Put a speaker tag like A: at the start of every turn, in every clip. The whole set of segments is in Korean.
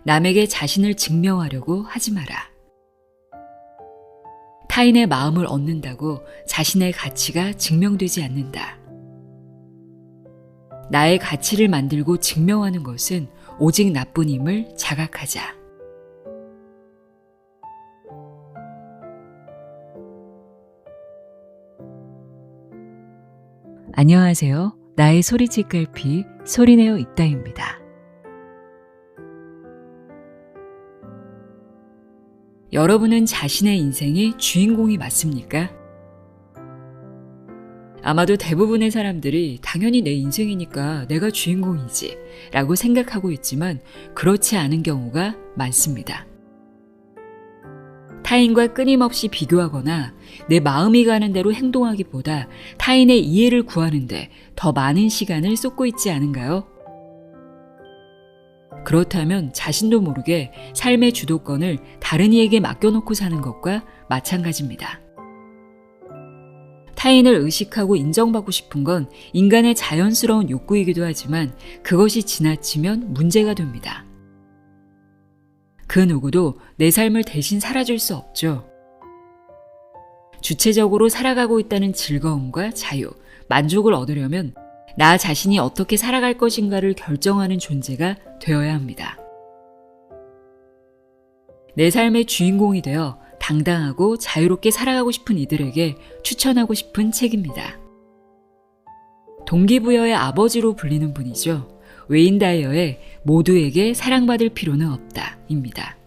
A: 남에게 자신을 증명하려고 하지 마라. 타인의 마음을 얻는다고 자신의 가치가 증명되지 않는다. 나의 가치를 만들고 증명하는 것은 오직 나뿐임을 자각하자. 안녕하세요. 나의 소리집 갈피 소리내어 있다입니다. 여러분은 자신의 인생의 주인공이 맞습니까? 아마도 대부분의 사람들이 당연히 내 인생이니까 내가 주인공이지 라고 생각하고 있지만 그렇지 않은 경우가 많습니다. 타인과 끊임없이 비교하거나 내 마음이 가는 대로 행동하기보다 타인의 이해를 구하는데 더 많은 시간을 쏟고 있지 않은가요? 그렇다면 자신도 모르게 삶의 주도권을 다른 이에게 맡겨놓고 사는 것과 마찬가지입니다. 타인을 의식하고 인정받고 싶은 건 인간의 자연스러운 욕구이기도 하지만 그것이 지나치면 문제가 됩니다. 그 누구도 내 삶을 대신 살아줄 수 없죠. 주체적으로 살아가고 있다는 즐거움과 자유, 만족을 얻으려면 나 자신이 어떻게 살아갈 것인가를 결정하는 존재가 되어야 합니다. 내 삶의 주인공이 되어 당당하고 자유롭게 살아가고 싶은 이들에게 추천하고 싶은 책입니다. 동기부여의 아버지로 불리는 분이죠. 웨인 다이어의 모두에게 사랑받을 필요는 없다 입니다.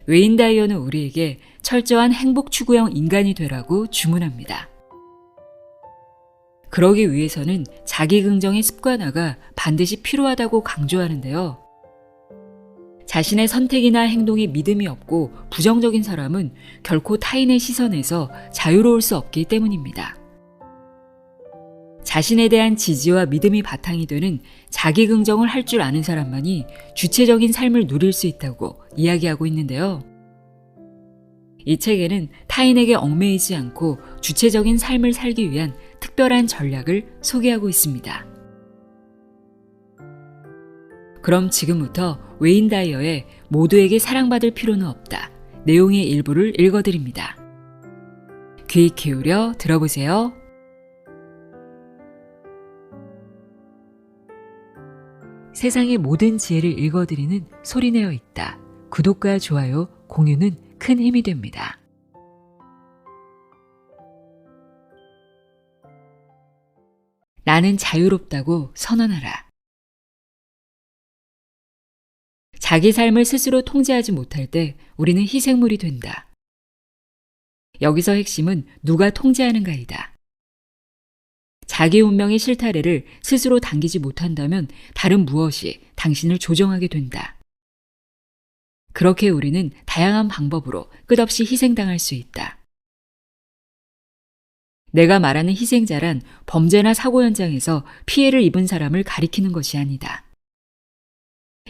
A: 웨인 다이어는 우리에게 철저한 행복 추구형 인간이 되라고 주문합니다. 그러기 위해서는 자기 긍정의 습관화가 반드시 필요하다고 강조하는데요. 자신의 선택이나 행동에 믿음이 없고 부정적인 사람은 결코 타인의 시선에서 자유로울 수 없기 때문입니다. 자신에 대한 지지와 믿음이 바탕이 되는 자기 긍정을 할 줄 아는 사람만이 주체적인 삶을 누릴 수 있다고 이야기하고 있는데요. 이 책에는 타인에게 얽매이지 않고 주체적인 삶을 살기 위한 특별한 전략을 소개하고 있습니다. 그럼 지금부터 웨인 다이어의 모두에게 사랑받을 필요는 없다. 내용의 일부를 읽어드립니다. 귀 기울여 들어보세요. 세상의 모든 지혜를 읽어드리는 소리내어 있다. 구독과 좋아요, 공유는 큰 힘이 됩니다. 나는 자유롭다고 선언하라. 자기 삶을 스스로 통제하지 못할 때 우리는 희생물이 된다. 여기서 핵심은 누가 통제하는가이다. 자기 운명의 실타래를 스스로 당기지 못한다면 다른 무엇이 당신을 조정하게 된다. 그렇게 우리는 다양한 방법으로 끝없이 희생당할 수 있다. 내가 말하는 희생자란 범죄나 사고 현장에서 피해를 입은 사람을 가리키는 것이 아니다.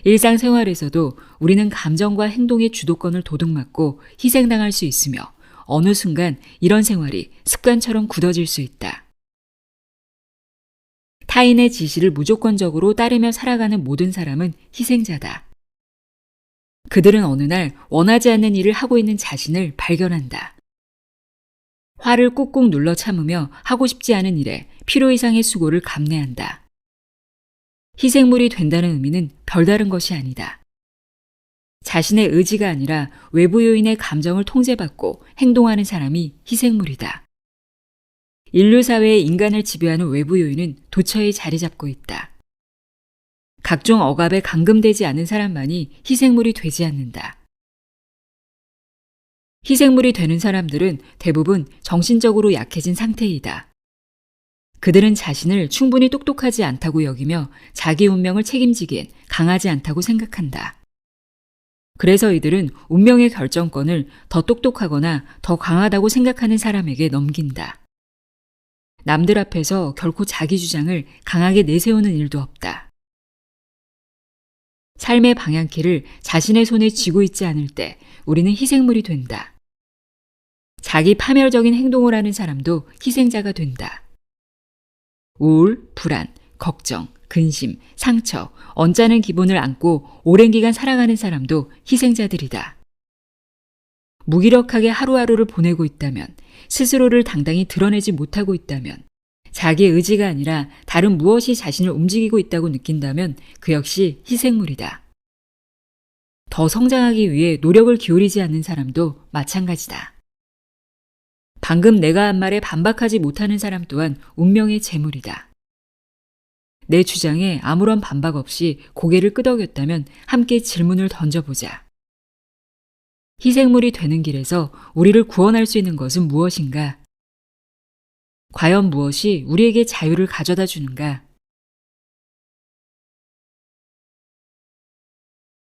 A: 일상생활에서도 우리는 감정과 행동의 주도권을 도둑맞고 희생당할 수 있으며 어느 순간 이런 생활이 습관처럼 굳어질 수 있다. 타인의 지시를 무조건적으로 따르며 살아가는 모든 사람은 희생자다. 그들은 어느 날 원하지 않는 일을 하고 있는 자신을 발견한다. 화를 꾹꾹 눌러 참으며 하고 싶지 않은 일에 필요 이상의 수고를 감내한다. 희생물이 된다는 의미는 별다른 것이 아니다. 자신의 의지가 아니라 외부 요인의 감정을 통제받고 행동하는 사람이 희생물이다. 인류 사회의 인간을 지배하는 외부 요인은 도처에 자리 잡고 있다. 각종 억압에 감금되지 않은 사람만이 희생물이 되지 않는다. 희생물이 되는 사람들은 대부분 정신적으로 약해진 상태이다. 그들은 자신을 충분히 똑똑하지 않다고 여기며 자기 운명을 책임지기엔 강하지 않다고 생각한다. 그래서 이들은 운명의 결정권을 더 똑똑하거나 더 강하다고 생각하는 사람에게 넘긴다. 남들 앞에서 결코 자기 주장을 강하게 내세우는 일도 없다. 삶의 방향키를 자신의 손에 쥐고 있지 않을 때 우리는 희생물이 된다. 자기 파멸적인 행동을 하는 사람도 희생자가 된다. 우울, 불안, 걱정, 근심, 상처, 언짢은 기분을 안고 오랜 기간 살아가는 사람도 희생자들이다. 무기력하게 하루하루를 보내고 있다면, 스스로를 당당히 드러내지 못하고 있다면, 자기의 의지가 아니라 다른 무엇이 자신을 움직이고 있다고 느낀다면 그 역시 희생물이다. 더 성장하기 위해 노력을 기울이지 않는 사람도 마찬가지다. 방금 내가 한 말에 반박하지 못하는 사람 또한 운명의 재물이다. 내 주장에 아무런 반박 없이 고개를 끄덕였다면 함께 질문을 던져보자. 희생물이 되는 길에서 우리를 구원할 수 있는 것은 무엇인가? 과연 무엇이 우리에게 자유를 가져다 주는가?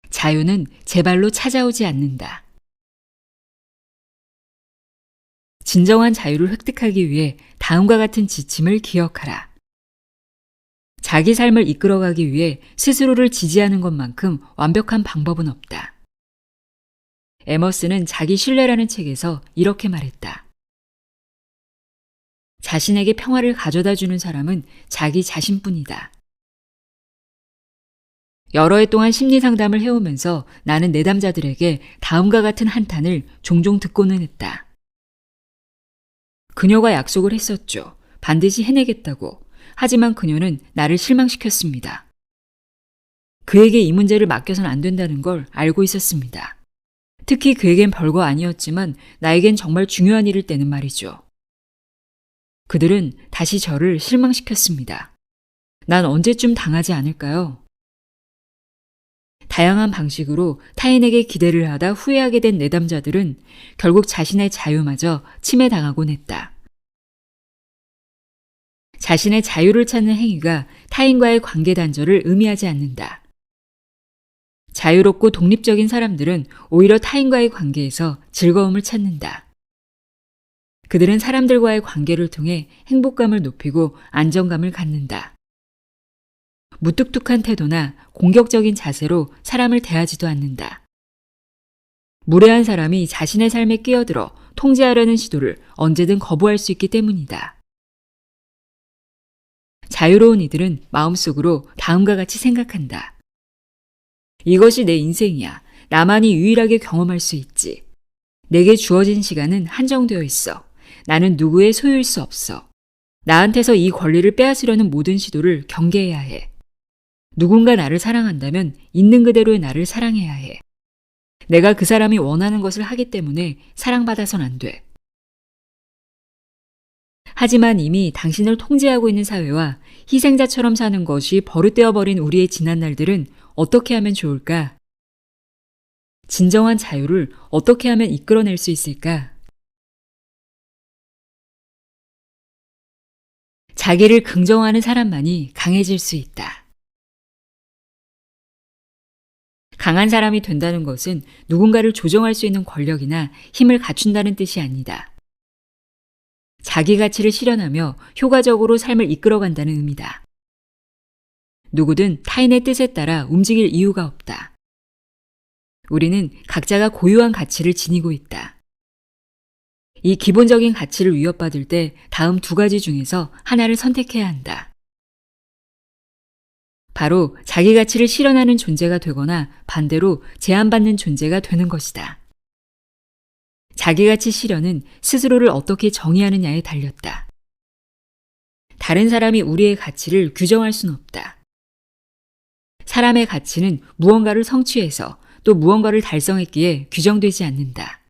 A: 자유는 제 발로 찾아오지 않는다. 진정한 자유를 획득하기 위해 다음과 같은 지침을 기억하라. 자기 삶을 이끌어가기 위해 스스로를 지지하는 것만큼 완벽한 방법은 없다. 에머스는 자기 신뢰라는 책에서 이렇게 말했다. 자신에게 평화를 가져다 주는 사람은 자기 자신뿐이다. 여러 해 동안 심리 상담을 해오면서 나는 내담자들에게 다음과 같은 한탄을 종종 듣고는 했다. 그녀가 약속을 했었죠. 반드시 해내겠다고. 하지만 그녀는 나를 실망시켰습니다. 그에게 이 문제를 맡겨서는 안 된다는 걸 알고 있었습니다. 특히 그에겐 별거 아니었지만 나에겐 정말 중요한 일일 때는 말이죠. 그들은 다시 저를 실망시켰습니다. 난 언제쯤 당하지 않을까요? 다양한 방식으로 타인에게 기대를 하다 후회하게 된 내담자들은 결국 자신의 자유마저 침해당하곤 했다. 자신의 자유를 찾는 행위가 타인과의 관계 단절을 의미하지 않는다. 자유롭고 독립적인 사람들은 오히려 타인과의 관계에서 즐거움을 찾는다. 그들은 사람들과의 관계를 통해 행복감을 높이고 안정감을 갖는다. 무뚝뚝한 태도나 공격적인 자세로 사람을 대하지도 않는다. 무례한 사람이 자신의 삶에 끼어들어 통제하려는 시도를 언제든 거부할 수 있기 때문이다. 자유로운 이들은 마음속으로 다음과 같이 생각한다. 이것이 내 인생이야. 나만이 유일하게 경험할 수 있지. 내게 주어진 시간은 한정되어 있어. 나는 누구의 소유일 수 없어. 나한테서 이 권리를 빼앗으려는 모든 시도를 경계해야 해. 누군가 나를 사랑한다면 있는 그대로의 나를 사랑해야 해. 내가 그 사람이 원하는 것을 하기 때문에 사랑받아선 안 돼. 하지만 이미 당신을 통제하고 있는 사회와 희생자처럼 사는 것이 버릇되어 버린 우리의 지난 날들은 어떻게 하면 좋을까? 진정한 자유를 어떻게 하면 이끌어낼 수 있을까? 자기를 긍정하는 사람만이 강해질 수 있다. 강한 사람이 된다는 것은 누군가를 조종할 수 있는 권력이나 힘을 갖춘다는 뜻이 아니다. 자기 가치를 실현하며 효과적으로 삶을 이끌어간다는 의미다. 누구든 타인의 뜻에 따라 움직일 이유가 없다. 우리는 각자가 고유한 가치를 지니고 있다. 이 기본적인 가치를 위협받을 때 다음 두 가지 중에서 하나를 선택해야 한다. 바로 자기 가치를 실현하는 존재가 되거나 반대로 제한받는 존재가 되는 것이다. 자기 가치 실현은 스스로를 어떻게 정의하느냐에 달렸다. 다른 사람이 우리의 가치를 규정할 수는 없다. 사람의 가치는 무언가를 성취해서 또 무언가를 달성했기에 규정되지 않는다.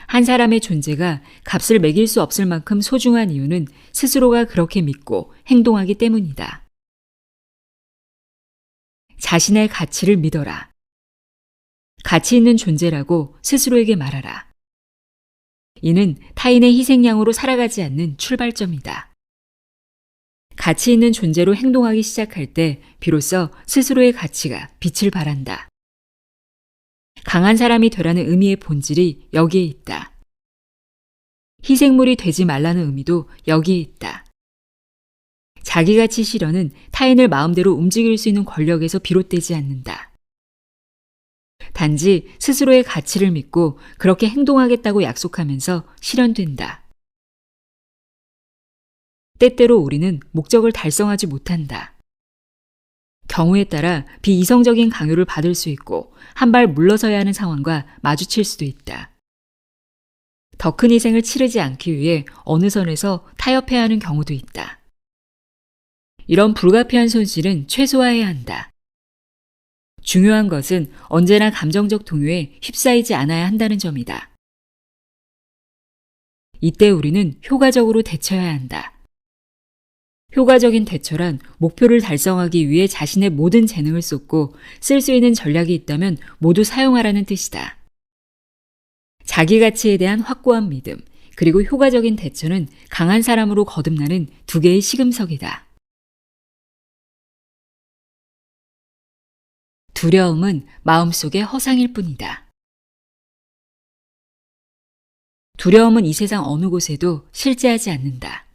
A: 한 사람의 존재가 값을 매길 수 없을 만큼 소중한 이유는 스스로가 그렇게 믿고 행동하기 때문이다. 자신의 가치를 믿어라. 가치 있는 존재라고 스스로에게 말하라. 이는 타인의 희생양으로 살아가지 않는 출발점이다. 가치 있는 존재로 행동하기 시작할 때 비로소 스스로의 가치가 빛을 발한다. 강한 사람이 되라는 의미의 본질이 여기에 있다. 희생물이 되지 말라는 의미도 여기에 있다. 자기가치 실현은 타인을 마음대로 움직일 수 있는 권력에서 비롯되지 않는다. 단지 스스로의 가치를 믿고 그렇게 행동하겠다고 약속하면서 실현된다. 때때로 우리는 목적을 달성하지 못한다. 경우에 따라 비이성적인 강요를 받을 수 있고 한 발 물러서야 하는 상황과 마주칠 수도 있다. 더 큰 희생을 치르지 않기 위해 어느 선에서 타협해야 하는 경우도 있다. 이런 불가피한 손실은 최소화해야 한다. 중요한 것은 언제나 감정적 동요에 휩싸이지 않아야 한다는 점이다. 이때 우리는 효과적으로 대처해야 한다. 효과적인 대처란 목표를 달성하기 위해 자신의 모든 재능을 쏟고 쓸 수 있는 전략이 있다면 모두 사용하라는 뜻이다. 자기 가치에 대한 확고한 믿음, 그리고 효과적인 대처는 강한 사람으로 거듭나는 두 개의 시금석이다. 두려움은 마음속의 허상일 뿐이다. 두려움은 이 세상 어느 곳에도 실제하지 않는다.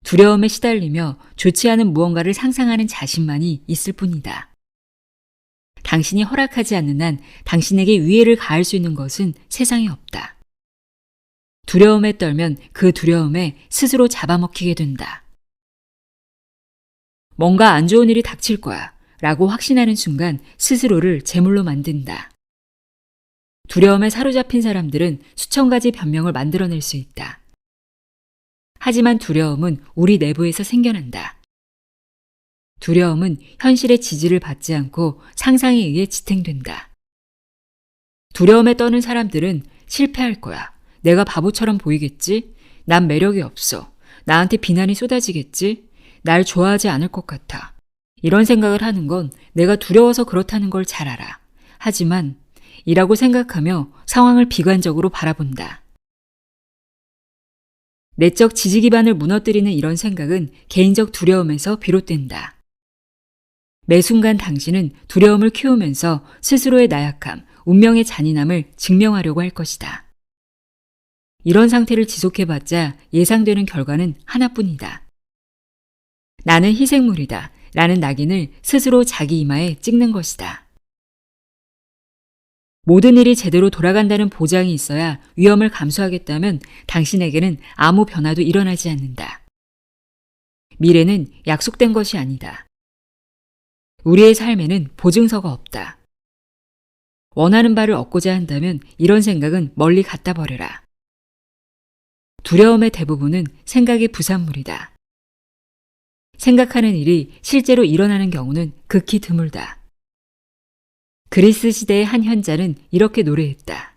A: 두려움에 시달리며 좋지 않은 무언가를 상상하는 자신만이 있을 뿐이다. 당신이 허락하지 않는 한 당신에게 위해를 가할 수 있는 것은 세상에 없다. 두려움에 떨면 그 두려움에 스스로 잡아먹히게 된다. 뭔가 안 좋은 일이 닥칠 거야 라고 확신하는 순간 스스로를 제물로 만든다. 두려움에 사로잡힌 사람들은 수천 가지 변명을 만들어낼 수 있다. 하지만 두려움은 우리 내부에서 생겨난다. 두려움은 현실의 지지를 받지 않고 상상에 의해 지탱된다. 두려움에 떠는 사람들은 실패할 거야. 내가 바보처럼 보이겠지? 난 매력이 없어. 나한테 비난이 쏟아지겠지? 날 좋아하지 않을 것 같아. 이런 생각을 하는 건 내가 두려워서 그렇다는 걸 잘 알아. 하지만 이라고 생각하며 상황을 비관적으로 바라본다. 내적 지지 기반을 무너뜨리는 이런 생각은 개인적 두려움에서 비롯된다. 매 순간 당신은 두려움을 키우면서 스스로의 나약함, 운명의 잔인함을 증명하려고 할 것이다. 이런 상태를 지속해봤자 예상되는 결과는 하나뿐이다. 나는 희생물이다 라는 낙인을 스스로 자기 이마에 찍는 것이다. 모든 일이 제대로 돌아간다는 보장이 있어야 위험을 감수하겠다면 당신에게는 아무 변화도 일어나지 않는다. 미래는 약속된 것이 아니다. 우리의 삶에는 보증서가 없다. 원하는 바를 얻고자 한다면 이런 생각은 멀리 갖다 버려라. 두려움의 대부분은 생각의 부산물이다. 생각하는 일이 실제로 일어나는 경우는 극히 드물다. 그리스 시대의 한 현자는 이렇게 노래했다.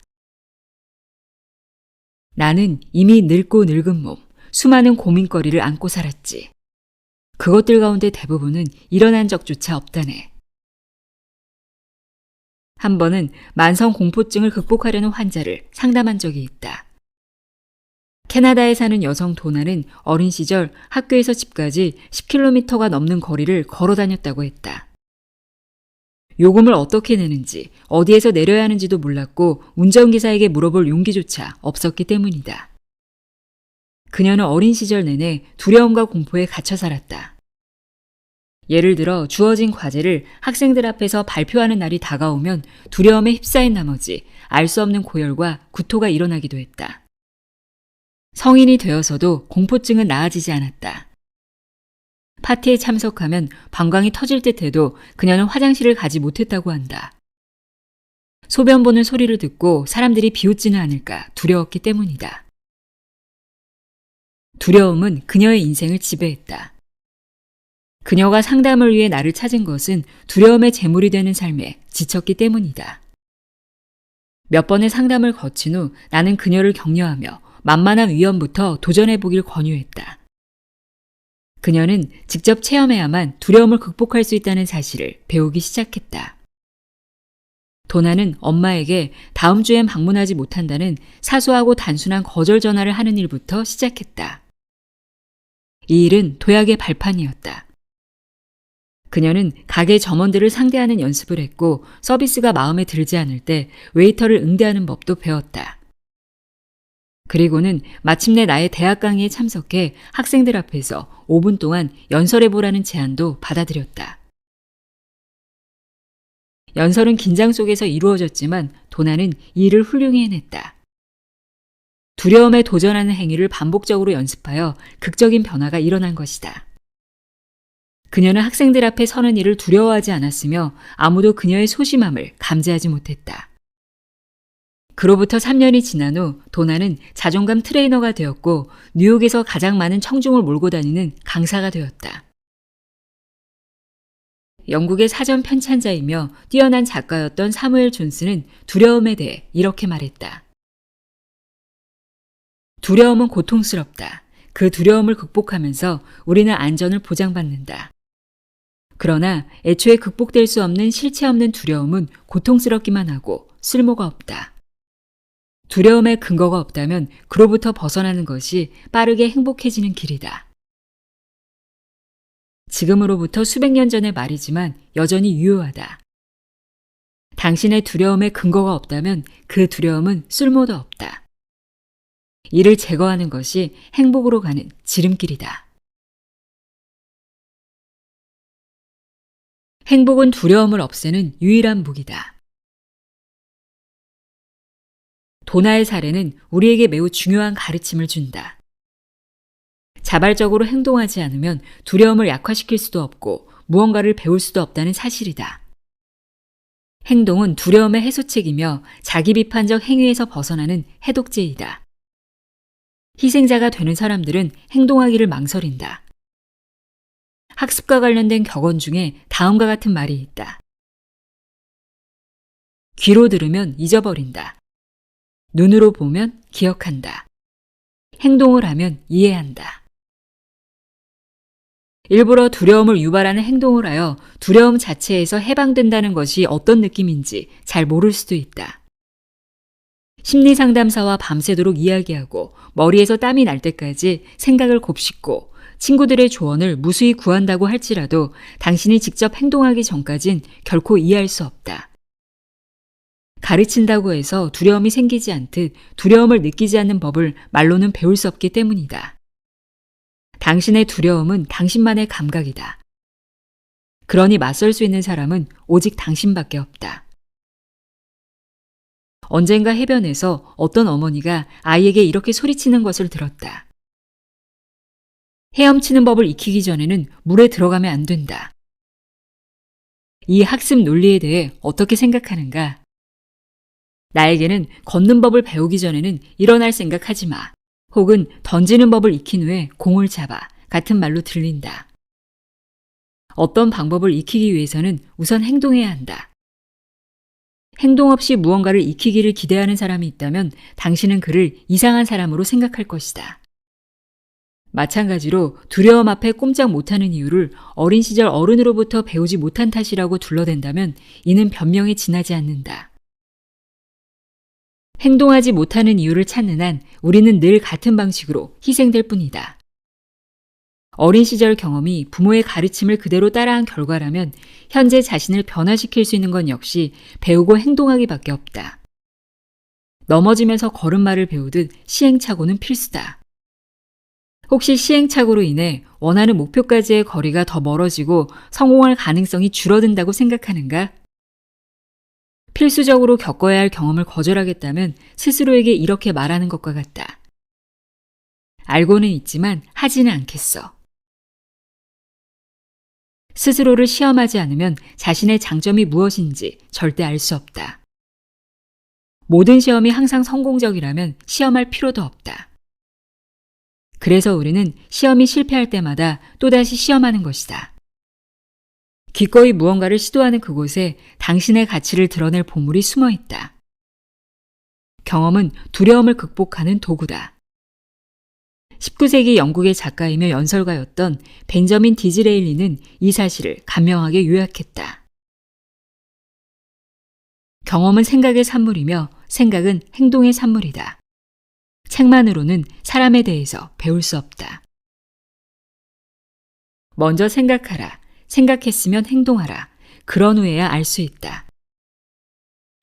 A: 나는 이미 늙고 늙은 몸, 수많은 고민거리를 안고 살았지. 그것들 가운데 대부분은 일어난 적조차 없다네. 한 번은 만성 공포증을 극복하려는 환자를 상담한 적이 있다. 캐나다에 사는 여성 도나는 어린 시절 학교에서 집까지 10km가 넘는 거리를 걸어 다녔다고 했다. 요금을 어떻게 내는지, 어디에서 내려야 하는지도 몰랐고 운전기사에게 물어볼 용기조차 없었기 때문이다. 그녀는 어린 시절 내내 두려움과 공포에 갇혀 살았다. 예를 들어 주어진 과제를 학생들 앞에서 발표하는 날이 다가오면 두려움에 휩싸인 나머지 알 수 없는 고열과 구토가 일어나기도 했다. 성인이 되어서도 공포증은 나아지지 않았다. 파티에 참석하면 방광이 터질 듯 해도 그녀는 화장실을 가지 못했다고 한다. 소변 보는 소리를 듣고 사람들이 비웃지는 않을까 두려웠기 때문이다. 두려움은 그녀의 인생을 지배했다. 그녀가 상담을 위해 나를 찾은 것은 두려움의 제물이 되는 삶에 지쳤기 때문이다. 몇 번의 상담을 거친 후 나는 그녀를 격려하며 만만한 위험부터 도전해보길 권유했다. 그녀는 직접 체험해야만 두려움을 극복할 수 있다는 사실을 배우기 시작했다. 도나는 엄마에게 다음 주엔 방문하지 못한다는 사소하고 단순한 거절 전화를 하는 일부터 시작했다. 이 일은 도약의 발판이었다. 그녀는 가게 점원들을 상대하는 연습을 했고 서비스가 마음에 들지 않을 때 웨이터를 응대하는 법도 배웠다. 그리고는 마침내 나의 대학 강의에 참석해 학생들 앞에서 5분 동안 연설해보라는 제안도 받아들였다. 연설은 긴장 속에서 이루어졌지만 도나는 이 일을 훌륭히 해냈다. 두려움에 도전하는 행위를 반복적으로 연습하여 극적인 변화가 일어난 것이다. 그녀는 학생들 앞에 서는 일을 두려워하지 않았으며 아무도 그녀의 소심함을 감지하지 못했다. 그로부터 3년이 지난 후 도나는 자존감 트레이너가 되었고 뉴욕에서 가장 많은 청중을 몰고 다니는 강사가 되었다. 영국의 사전 편찬자이며 뛰어난 작가였던 사무엘 존스는 두려움에 대해 이렇게 말했다. 두려움은 고통스럽다. 그 두려움을 극복하면서 우리는 안전을 보장받는다. 그러나 애초에 극복될 수 없는 실체 없는 두려움은 고통스럽기만 하고 쓸모가 없다. 두려움의 근거가 없다면 그로부터 벗어나는 것이 빠르게 행복해지는 길이다. 지금으로부터 수백 년 전의 말이지만 여전히 유효하다. 당신의 두려움의 근거가 없다면 그 두려움은 쓸모도 없다. 이를 제거하는 것이 행복으로 가는 지름길이다. 행복은 두려움을 없애는 유일한 무기다. 도나의 사례는 우리에게 매우 중요한 가르침을 준다. 자발적으로 행동하지 않으면 두려움을 약화시킬 수도 없고 무언가를 배울 수도 없다는 사실이다. 행동은 두려움의 해소책이며 자기 비판적 행위에서 벗어나는 해독제이다. 희생자가 되는 사람들은 행동하기를 망설인다. 학습과 관련된 격언 중에 다음과 같은 말이 있다. 귀로 들으면 잊어버린다. 눈으로 보면 기억한다. 행동을 하면 이해한다. 일부러 두려움을 유발하는 행동을 하여 두려움 자체에서 해방된다는 것이 어떤 느낌인지 잘 모를 수도 있다. 심리상담사와 밤새도록 이야기하고 머리에서 땀이 날 때까지 생각을 곱씹고 친구들의 조언을 무수히 구한다고 할지라도 당신이 직접 행동하기 전까진 결코 이해할 수 없다. 가르친다고 해서 두려움이 생기지 않듯 두려움을 느끼지 않는 법을 말로는 배울 수 없기 때문이다. 당신의 두려움은 당신만의 감각이다. 그러니 맞설 수 있는 사람은 오직 당신밖에 없다. 언젠가 해변에서 어떤 어머니가 아이에게 이렇게 소리치는 것을 들었다. 헤엄치는 법을 익히기 전에는 물에 들어가면 안 된다. 이 학습 논리에 대해 어떻게 생각하는가? 나에게는 걷는 법을 배우기 전에는 일어날 생각하지 마. 혹은 던지는 법을 익힌 후에 공을 잡아 같은 말로 들린다. 어떤 방법을 익히기 위해서는 우선 행동해야 한다. 행동 없이 무언가를 익히기를 기대하는 사람이 있다면 당신은 그를 이상한 사람으로 생각할 것이다. 마찬가지로 두려움 앞에 꼼짝 못하는 이유를 어린 시절 어른으로부터 배우지 못한 탓이라고 둘러댄다면 이는 변명에 지나지 않는다. 행동하지 못하는 이유를 찾는 한 우리는 늘 같은 방식으로 희생될 뿐이다. 어린 시절 경험이 부모의 가르침을 그대로 따라한 결과라면 현재 자신을 변화시킬 수 있는 건 역시 배우고 행동하기밖에 없다. 넘어지면서 걸음마를 배우듯 시행착오는 필수다. 혹시 시행착오로 인해 원하는 목표까지의 거리가 더 멀어지고 성공할 가능성이 줄어든다고 생각하는가? 필수적으로 겪어야 할 경험을 거절하겠다면 스스로에게 이렇게 말하는 것과 같다. 알고는 있지만 하지는 않겠어. 스스로를 시험하지 않으면 자신의 장점이 무엇인지 절대 알 수 없다. 모든 시험이 항상 성공적이라면 시험할 필요도 없다. 그래서 우리는 시험이 실패할 때마다 또다시 시험하는 것이다. 기꺼이 무언가를 시도하는 그곳에 당신의 가치를 드러낼 보물이 숨어 있다. 경험은 두려움을 극복하는 도구다. 19세기 영국의 작가이며 연설가였던 벤저민 디즈레일리는 이 사실을 간명하게 요약했다. 경험은 생각의 산물이며 생각은 행동의 산물이다. 책만으로는 사람에 대해서 배울 수 없다. 먼저 생각하라. 생각했으면 행동하라. 그런 후에야 알 수 있다.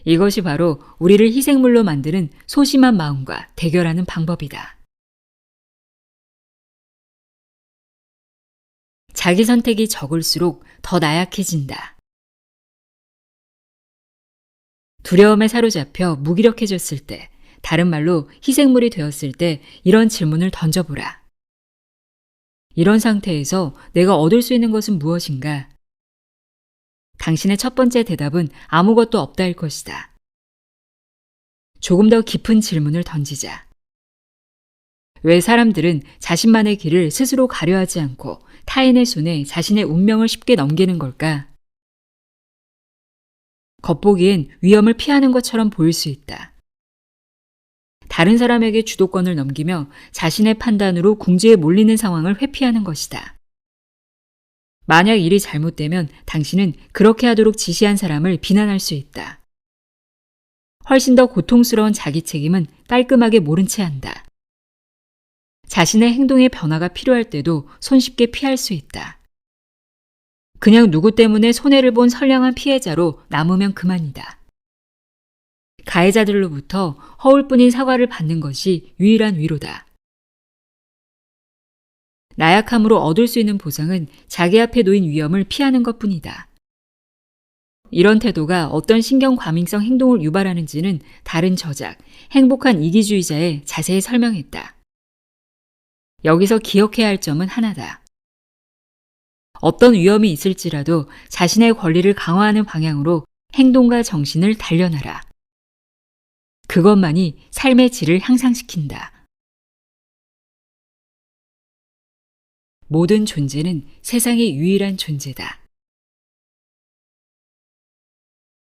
A: 이것이 바로 우리를 희생물로 만드는 소심한 마음과 대결하는 방법이다. 자기 선택이 적을수록 더 나약해진다. 두려움에 사로잡혀 무기력해졌을 때, 다른 말로 희생물이 되었을 때 이런 질문을 던져보라. 이런 상태에서 내가 얻을 수 있는 것은 무엇인가? 당신의 첫 번째 대답은 아무것도 없다일 것이다. 조금 더 깊은 질문을 던지자. 왜 사람들은 자신만의 길을 스스로 가려 하지 않고 타인의 손에 자신의 운명을 쉽게 넘기는 걸까? 겉보기엔 위험을 피하는 것처럼 보일 수 있다. 다른 사람에게 주도권을 넘기며 자신의 판단으로 궁지에 몰리는 상황을 회피하는 것이다. 만약 일이 잘못되면 당신은 그렇게 하도록 지시한 사람을 비난할 수 있다. 훨씬 더 고통스러운 자기 책임은 깔끔하게 모른 채 한다. 자신의 행동의 변화가 필요할 때도 손쉽게 피할 수 있다. 그냥 누구 때문에 손해를 본 선량한 피해자로 남으면 그만이다. 가해자들로부터 허울뿐인 사과를 받는 것이 유일한 위로다. 나약함으로 얻을 수 있는 보상은 자기 앞에 놓인 위험을 피하는 것뿐이다. 이런 태도가 어떤 신경 과민성 행동을 유발하는지는 다른 저작, 행복한 이기주의자에 자세히 설명했다. 여기서 기억해야 할 점은 하나다. 어떤 위험이 있을지라도 자신의 권리를 강화하는 방향으로 행동과 정신을 단련하라. 그것만이 삶의 질을 향상시킨다. 모든 존재는 세상의 유일한 존재다.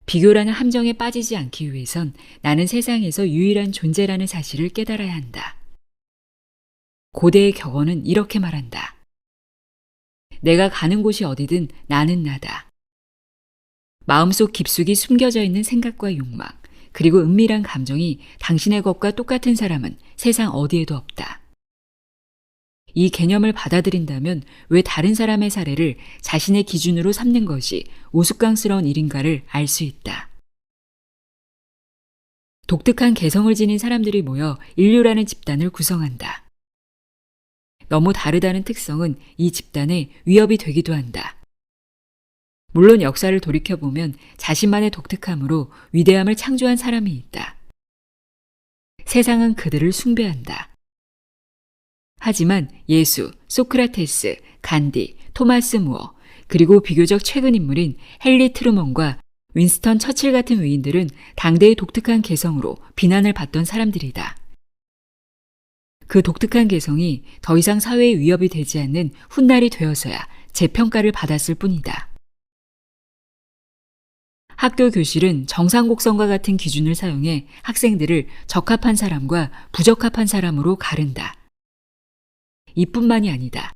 A: 비교라는 함정에 빠지지 않기 위해선 나는 세상에서 유일한 존재라는 사실을 깨달아야 한다. 고대의 격언은 이렇게 말한다. 내가 가는 곳이 어디든 나는 나다. 마음속 깊숙이 숨겨져 있는 생각과 욕망, 그리고 은밀한 감정이 당신의 것과 똑같은 사람은 세상 어디에도 없다. 이 개념을 받아들인다면 왜 다른 사람의 사례를 자신의 기준으로 삼는 것이 우스꽝스러운 일인가를 알 수 있다. 독특한 개성을 지닌 사람들이 모여 인류라는 집단을 구성한다. 너무 다르다는 특성은 이 집단의 위협이 되기도 한다. 물론 역사를 돌이켜보면 자신만의 독특함으로 위대함을 창조한 사람이 있다. 세상은 그들을 숭배한다. 하지만 예수, 소크라테스, 간디, 토마스 무어, 그리고 비교적 최근 인물인 헨리 트루먼과 윈스턴 처칠 같은 위인들은 당대의 독특한 개성으로 비난을 받던 사람들이다. 그 독특한 개성이 더 이상 사회의 위협이 되지 않는 훗날이 되어서야 재평가를 받았을 뿐이다. 학교 교실은 정상곡선과 같은 기준을 사용해 학생들을 적합한 사람과 부적합한 사람으로 가른다. 이뿐만이 아니다.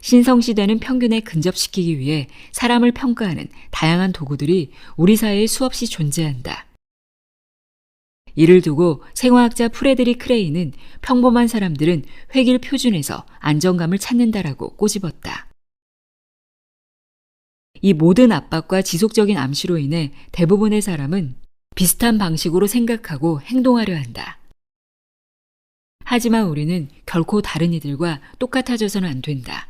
A: 신성시대는 평균에 근접시키기 위해 사람을 평가하는 다양한 도구들이 우리 사회에 수없이 존재한다. 이를 두고 생화학자 프레드릭 크레이는 평범한 사람들은 획일 표준에서 안정감을 찾는다라고 꼬집었다. 이 모든 압박과 지속적인 암시로 인해 대부분의 사람은 비슷한 방식으로 생각하고 행동하려 한다. 하지만 우리는 결코 다른 이들과 똑같아져서는 안 된다.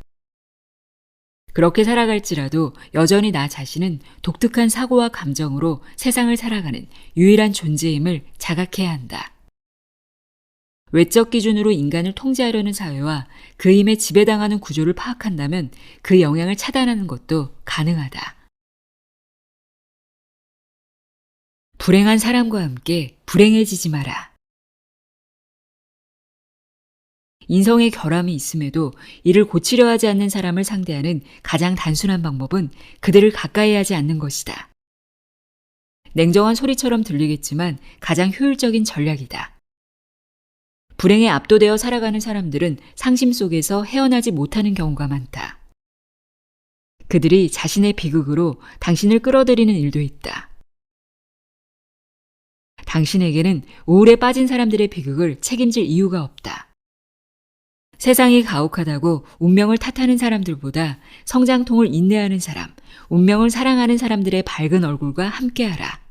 A: 그렇게 살아갈지라도 여전히 나 자신은 독특한 사고와 감정으로 세상을 살아가는 유일한 존재임을 자각해야 한다. 외적 기준으로 인간을 통제하려는 사회와 그 힘에 지배당하는 구조를 파악한다면 그 영향을 차단하는 것도 가능하다. 불행한 사람과 함께 불행해지지 마라. 인성의 결함이 있음에도 이를 고치려 하지 않는 사람을 상대하는 가장 단순한 방법은 그들을 가까이 하지 않는 것이다. 냉정한 소리처럼 들리겠지만 가장 효율적인 전략이다. 불행에 압도되어 살아가는 사람들은 상심 속에서 헤어나지 못하는 경우가 많다. 그들이 자신의 비극으로 당신을 끌어들이는 일도 있다. 당신에게는 우울에 빠진 사람들의 비극을 책임질 이유가 없다. 세상이 가혹하다고 운명을 탓하는 사람들보다 성장통을 인내하는 사람, 운명을 사랑하는 사람들의 밝은 얼굴과 함께하라.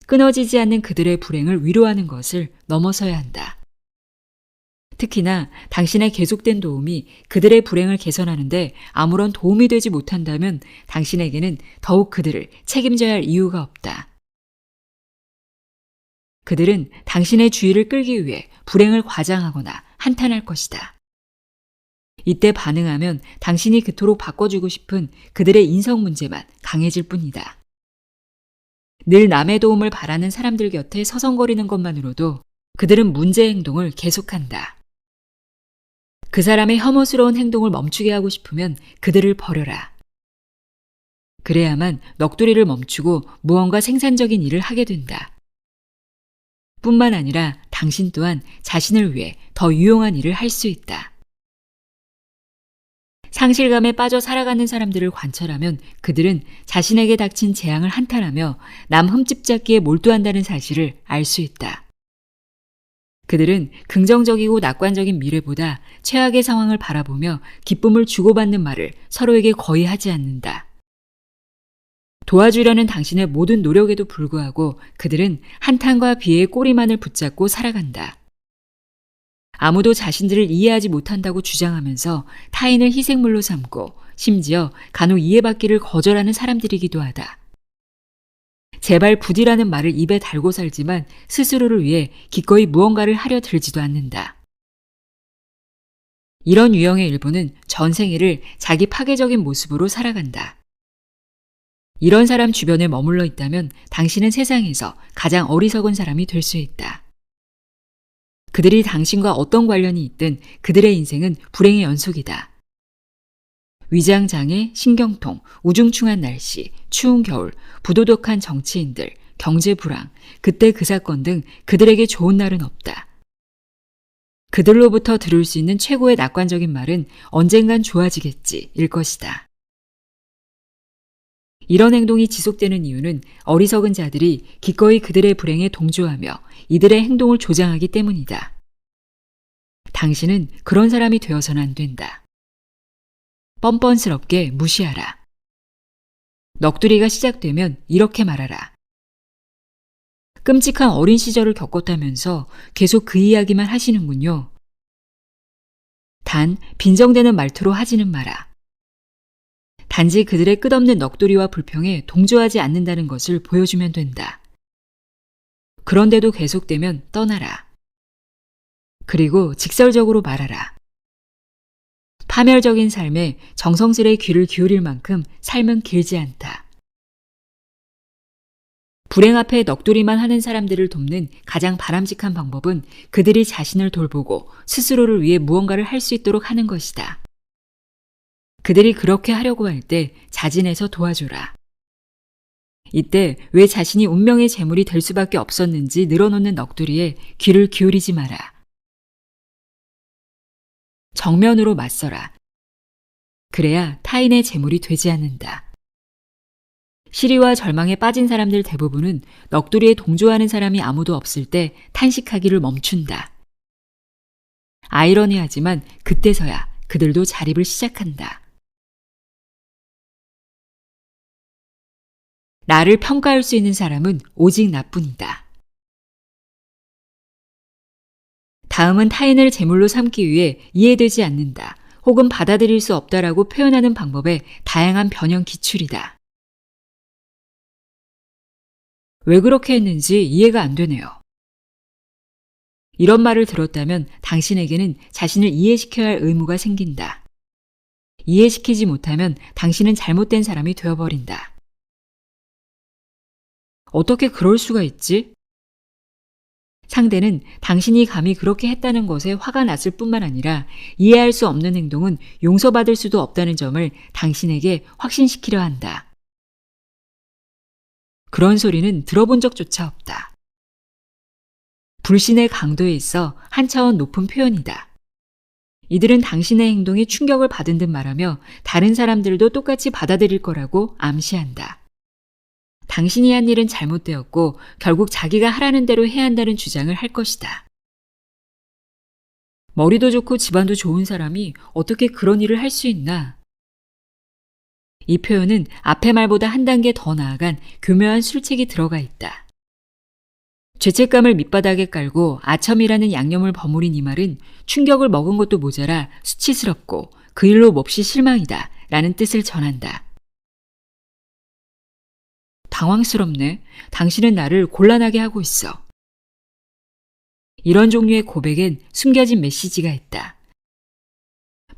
A: 끊어지지 않는 그들의 불행을 위로하는 것을 넘어서야 한다. 특히나 당신의 계속된 도움이 그들의 불행을 개선하는데 아무런 도움이 되지 못한다면 당신에게는 더욱 그들을 책임져야 할 이유가 없다. 그들은 당신의 주의를 끌기 위해 불행을 과장하거나 한탄할 것이다. 이때 반응하면 당신이 그토록 바꿔주고 싶은 그들의 인성 문제만 강해질 뿐이다. 늘 남의 도움을 바라는 사람들 곁에 서성거리는 것만으로도 그들은 문제 행동을 계속한다. 그 사람의 혐오스러운 행동을 멈추게 하고 싶으면 그들을 버려라. 그래야만 넋두리를 멈추고 무언가 생산적인 일을 하게 된다. 뿐만 아니라 당신 또한 자신을 위해 더 유용한 일을 할 수 있다. 상실감에 빠져 살아가는 사람들을 관찰하면 그들은 자신에게 닥친 재앙을 한탄하며 남 흠집 잡기에 몰두한다는 사실을 알 수 있다. 그들은 긍정적이고 낙관적인 미래보다 최악의 상황을 바라보며 기쁨을 주고받는 말을 서로에게 거의 하지 않는다. 도와주려는 당신의 모든 노력에도 불구하고 그들은 한탄과 비애의 꼬리만을 붙잡고 살아간다. 아무도 자신들을 이해하지 못한다고 주장하면서 타인을 희생물로 삼고 심지어 간혹 이해받기를 거절하는 사람들이기도 하다. 제발 부디라는 말을 입에 달고 살지만 스스로를 위해 기꺼이 무언가를 하려 들지도 않는다. 이런 유형의 일부는 전생애를 자기 파괴적인 모습으로 살아간다. 이런 사람 주변에 머물러 있다면 당신은 세상에서 가장 어리석은 사람이 될 수 있다. 그들이 당신과 어떤 관련이 있든 그들의 인생은 불행의 연속이다. 위장장애, 신경통, 우중충한 날씨, 추운 겨울, 부도덕한 정치인들, 경제불황, 그때 그 사건 등 그들에게 좋은 날은 없다. 그들로부터 들을 수 있는 최고의 낙관적인 말은 언젠간 좋아지겠지 일 것이다. 이런 행동이 지속되는 이유는 어리석은 자들이 기꺼이 그들의 불행에 동조하며 이들의 행동을 조장하기 때문이다. 당신은 그런 사람이 되어서는 안 된다. 뻔뻔스럽게 무시하라. 넋두리가 시작되면 이렇게 말하라. 끔찍한 어린 시절을 겪었다면서 계속 그 이야기만 하시는군요. 단 빈정대는 말투로 하지는 마라. 단지 그들의 끝없는 넋두리와 불평에 동조하지 않는다는 것을 보여주면 된다. 그런데도 계속되면 떠나라. 그리고 직설적으로 말하라. 파멸적인 삶에 정성스레 귀를 기울일 만큼 삶은 길지 않다. 불행 앞에 넋두리만 하는 사람들을 돕는 가장 바람직한 방법은 그들이 자신을 돌보고 스스로를 위해 무언가를 할 수 있도록 하는 것이다. 그들이 그렇게 하려고 할 때 자진해서 도와줘라. 이때 왜 자신이 운명의 재물이 될 수밖에 없었는지 늘어놓는 넋두리에 귀를 기울이지 마라. 정면으로 맞서라. 그래야 타인의 재물이 되지 않는다. 시리와 절망에 빠진 사람들 대부분은 넋두리에 동조하는 사람이 아무도 없을 때 탄식하기를 멈춘다. 아이러니하지만 그때서야 그들도 자립을 시작한다. 나를 평가할 수 있는 사람은 오직 나뿐이다. 다음은 타인을 제물로 삼기 위해 이해되지 않는다 혹은 받아들일 수 없다라고 표현하는 방법의 다양한 변형 기출이다. 왜 그렇게 했는지 이해가 안 되네요. 이런 말을 들었다면 당신에게는 자신을 이해시켜야 할 의무가 생긴다. 이해시키지 못하면 당신은 잘못된 사람이 되어버린다. 어떻게 그럴 수가 있지? 상대는 당신이 감히 그렇게 했다는 것에 화가 났을 뿐만 아니라 이해할 수 없는 행동은 용서받을 수도 없다는 점을 당신에게 확신시키려 한다. 그런 소리는 들어본 적조차 없다. 불신의 강도에 있어 한 차원 높은 표현이다. 이들은 당신의 행동에 충격을 받은 듯 말하며 다른 사람들도 똑같이 받아들일 거라고 암시한다. 당신이 한 일은 잘못되었고 결국 자기가 하라는 대로 해야 한다는 주장을 할 것이다. 머리도 좋고 집안도 좋은 사람이 어떻게 그런 일을 할 수 있나? 이 표현은 앞의 말보다 한 단계 더 나아간 교묘한 술책이 들어가 있다. 죄책감을 밑바닥에 깔고 아첨이라는 양념을 버무린 이 말은 충격을 먹은 것도 모자라 수치스럽고 그 일로 몹시 실망이다 라는 뜻을 전한다. 당황스럽네. 당신은 나를 곤란하게 하고 있어. 이런 종류의 고백엔 숨겨진 메시지가 있다.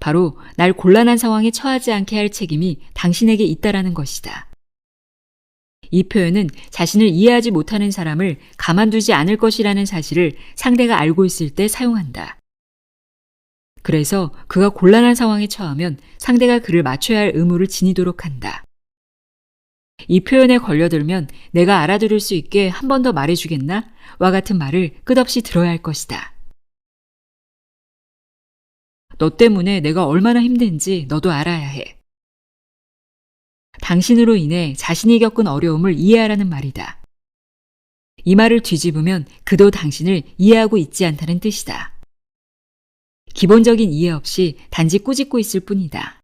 A: 바로 날 곤란한 상황에 처하지 않게 할 책임이 당신에게 있다라는 것이다. 이 표현은 자신을 이해하지 못하는 사람을 가만두지 않을 것이라는 사실을 상대가 알고 있을 때 사용한다. 그래서 그가 곤란한 상황에 처하면 상대가 그를 맞춰야 할 의무를 지니도록 한다. 이 표현에 걸려들면 내가 알아들을 수 있게 한 번 더 말해주겠나? 와 같은 말을 끝없이 들어야 할 것이다. 너 때문에 내가 얼마나 힘든지 너도 알아야 해. 당신으로 인해 자신이 겪은 어려움을 이해하라는 말이다. 이 말을 뒤집으면 그도 당신을 이해하고 있지 않다는 뜻이다. 기본적인 이해 없이 단지 꾸짖고 있을 뿐이다.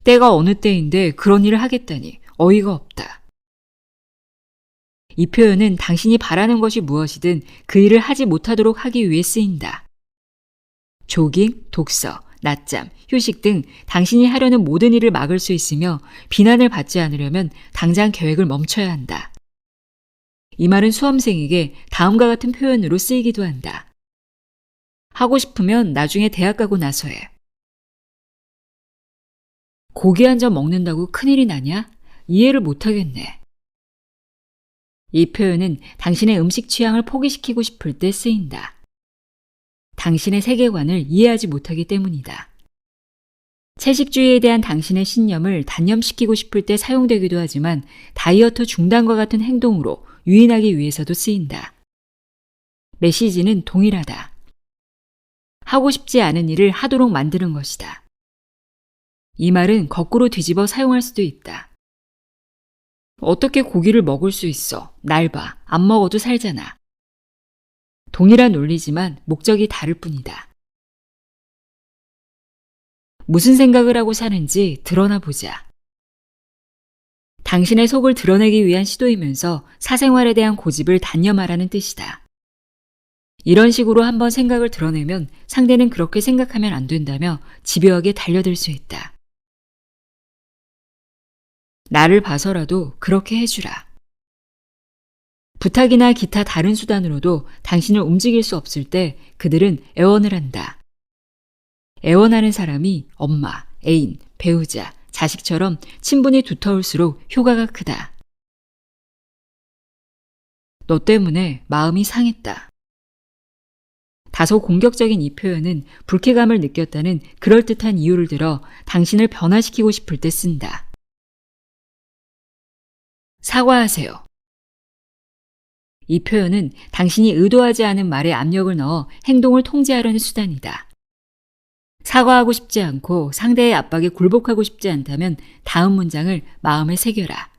A: 때가 어느 때인데 그런 일을 하겠다니 어이가 없다. 이 표현은 당신이 바라는 것이 무엇이든 그 일을 하지 못하도록 하기 위해 쓰인다. 조깅, 독서, 낮잠, 휴식 등 당신이 하려는 모든 일을 막을 수 있으며 비난을 받지 않으려면 당장 계획을 멈춰야 한다. 이 말은 수험생에게 다음과 같은 표현으로 쓰이기도 한다. 하고 싶으면 나중에 대학 가고 나서 해. 고기 한 점 먹는다고 큰일이 나냐? 이해를 못하겠네. 이 표현은 당신의 음식 취향을 포기시키고 싶을 때 쓰인다. 당신의 세계관을 이해하지 못하기 때문이다. 채식주의에 대한 당신의 신념을 단념시키고 싶을 때 사용되기도 하지만 다이어트 중단과 같은 행동으로 유인하기 위해서도 쓰인다. 메시지는 동일하다. 하고 싶지 않은 일을 하도록 만드는 것이다. 이 말은 거꾸로 뒤집어 사용할 수도 있다. 어떻게 고기를 먹을 수 있어? 날 봐. 안 먹어도 살잖아. 동일한 논리지만 목적이 다를 뿐이다. 무슨 생각을 하고 사는지 드러나 보자. 당신의 속을 드러내기 위한 시도이면서 사생활에 대한 고집을 단념하라는 뜻이다. 이런 식으로 한번 생각을 드러내면 상대는 그렇게 생각하면 안 된다며 집요하게 달려들 수 있다. 나를 봐서라도 그렇게 해주라. 부탁이나 기타 다른 수단으로도 당신을 움직일 수 없을 때 그들은 애원을 한다. 애원하는 사람이 엄마, 애인, 배우자, 자식처럼 친분이 두터울수록 효과가 크다. 너 때문에 마음이 상했다. 다소 공격적인 이 표현은 불쾌감을 느꼈다는 그럴듯한 이유를 들어 당신을 변화시키고 싶을 때 쓴다. 사과하세요. 이 표현은 당신이 의도하지 않은 말에 압력을 넣어 행동을 통제하려는 수단이다. 사과하고 싶지 않고 상대의 압박에 굴복하고 싶지 않다면 다음 문장을 마음에 새겨라.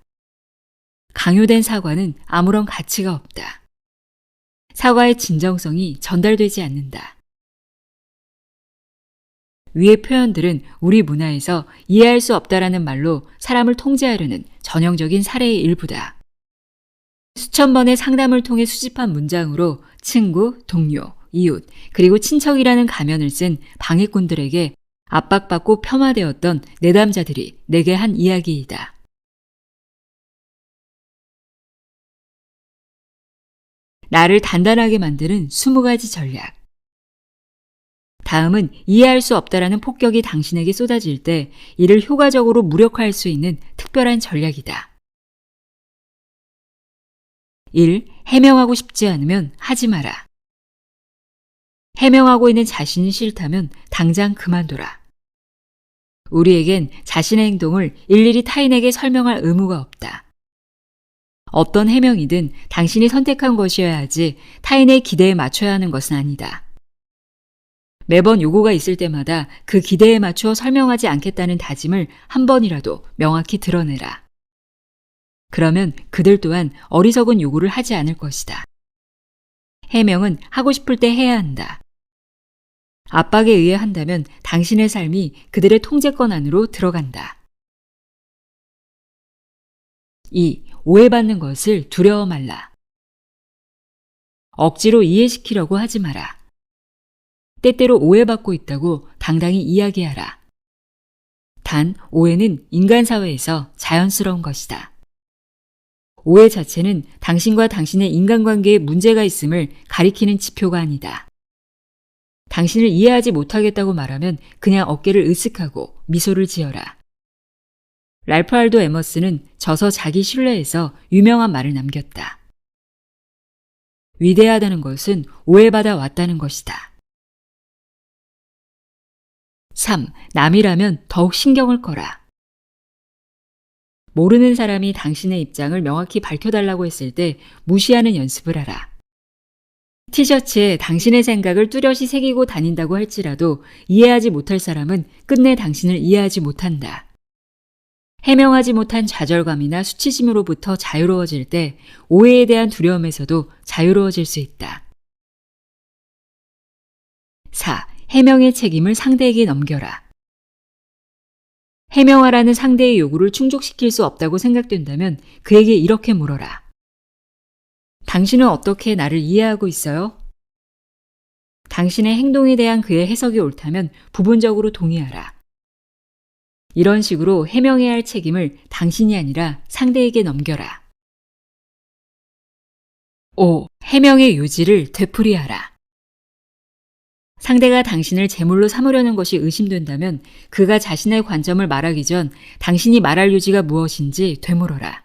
A: 강요된 사과는 아무런 가치가 없다. 사과의 진정성이 전달되지 않는다. 위의 표현들은 우리 문화에서 이해할 수 없다라는 말로 사람을 통제하려는 전형적인 사례의 일부다. 수천 번의 상담을 통해 수집한 문장으로 친구, 동료, 이웃, 그리고 친척이라는 가면을 쓴 방해꾼들에게 압박받고 폄하되었던 내담자들이 내게 한 이야기이다. 나를 단단하게 만드는 20가지 전략. 다음은 이해할 수 없다라는 폭격이 당신에게 쏟아질 때 이를 효과적으로 무력화할 수 있는 특별한 전략이다. 1. 해명하고 싶지 않으면 하지 마라. 해명하고 있는 자신이 싫다면 당장 그만둬라. 우리에겐 자신의 행동을 일일이 타인에게 설명할 의무가 없다. 어떤 해명이든 당신이 선택한 것이어야 하지 타인의 기대에 맞춰야 하는 것은 아니다. 매번 요구가 있을 때마다 그 기대에 맞추어 설명하지 않겠다는 다짐을 한 번이라도 명확히 드러내라. 그러면 그들 또한 어리석은 요구를 하지 않을 것이다. 해명은 하고 싶을 때 해야 한다. 압박에 의해 한다면 당신의 삶이 그들의 통제권 안으로 들어간다. 2. 오해받는 것을 두려워 말라. 억지로 이해시키려고 하지 마라. 때때로 오해받고 있다고 당당히 이야기하라. 단, 오해는 인간 사회에서 자연스러운 것이다. 오해 자체는 당신과 당신의 인간관계에 문제가 있음을 가리키는 지표가 아니다. 당신을 이해하지 못하겠다고 말하면 그냥 어깨를 으쓱하고 미소를 지어라. 랄프 알도 에머스는 저서 자기 신뢰에서 유명한 말을 남겼다. 위대하다는 것은 오해받아 왔다는 것이다. 3. 남이라면 더욱 신경을 꺼라. 모르는 사람이 당신의 입장을 명확히 밝혀달라고 했을 때 무시하는 연습을 하라. 티셔츠에 당신의 생각을 뚜렷이 새기고 다닌다고 할지라도 이해하지 못할 사람은 끝내 당신을 이해하지 못한다. 해명하지 못한 좌절감이나 수치심으로부터 자유로워질 때 오해에 대한 두려움에서도 자유로워질 수 있다. 4. 해명의 책임을 상대에게 넘겨라. 해명하라는 상대의 요구를 충족시킬 수 없다고 생각된다면 그에게 이렇게 물어라. 당신은 어떻게 나를 이해하고 있어요? 당신의 행동에 대한 그의 해석이 옳다면 부분적으로 동의하라. 이런 식으로 해명해야 할 책임을 당신이 아니라 상대에게 넘겨라. 5. 해명의 요지를 되풀이하라. 상대가 당신을 제물로 삼으려는 것이 의심된다면 그가 자신의 관점을 말하기 전 당신이 말할 요지가 무엇인지 되물어라.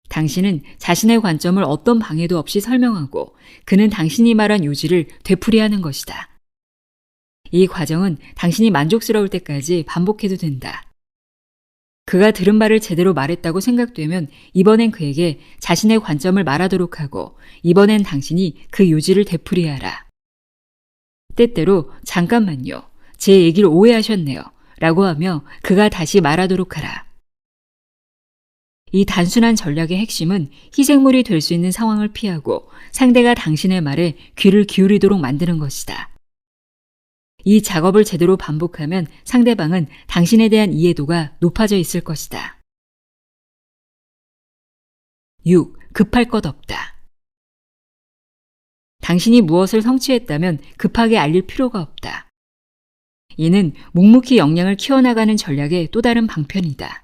A: 당신은 자신의 관점을 어떤 방해도 없이 설명하고 그는 당신이 말한 요지를 되풀이하는 것이다. 이 과정은 당신이 만족스러울 때까지 반복해도 된다. 그가 들은 말을 제대로 말했다고 생각되면 이번엔 그에게 자신의 관점을 말하도록 하고 이번엔 당신이 그 요지를 되풀이하라. 때때로 잠깐만요. 제 얘기를 오해하셨네요. 라고 하며 그가 다시 말하도록 하라. 이 단순한 전략의 핵심은 희생물이 될 수 있는 상황을 피하고 상대가 당신의 말에 귀를 기울이도록 만드는 것이다. 이 작업을 제대로 반복하면 상대방은 당신에 대한 이해도가 높아져 있을 것이다. 6. 급할 것 없다. 당신이 무엇을 성취했다면 급하게 알릴 필요가 없다. 이는 묵묵히 역량을 키워나가는 전략의 또 다른 방편이다.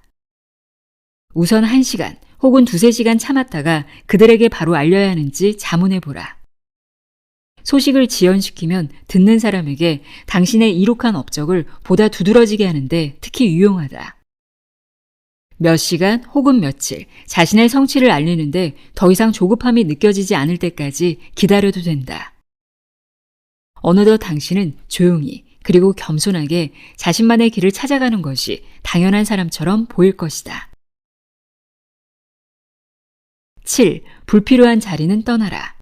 A: 우선 1시간 혹은 2-3시간 참았다가 그들에게 바로 알려야 하는지 자문해보라. 소식을 지연시키면 듣는 사람에게 당신의 이룩한 업적을 보다 두드러지게 하는데 특히 유용하다. 몇 시간 혹은 며칠 자신의 성취를 알리는데 더 이상 조급함이 느껴지지 않을 때까지 기다려도 된다. 어느덧 당신은 조용히 그리고 겸손하게 자신만의 길을 찾아가는 것이 당연한 사람처럼 보일 것이다. 7. 불필요한 자리는 떠나라.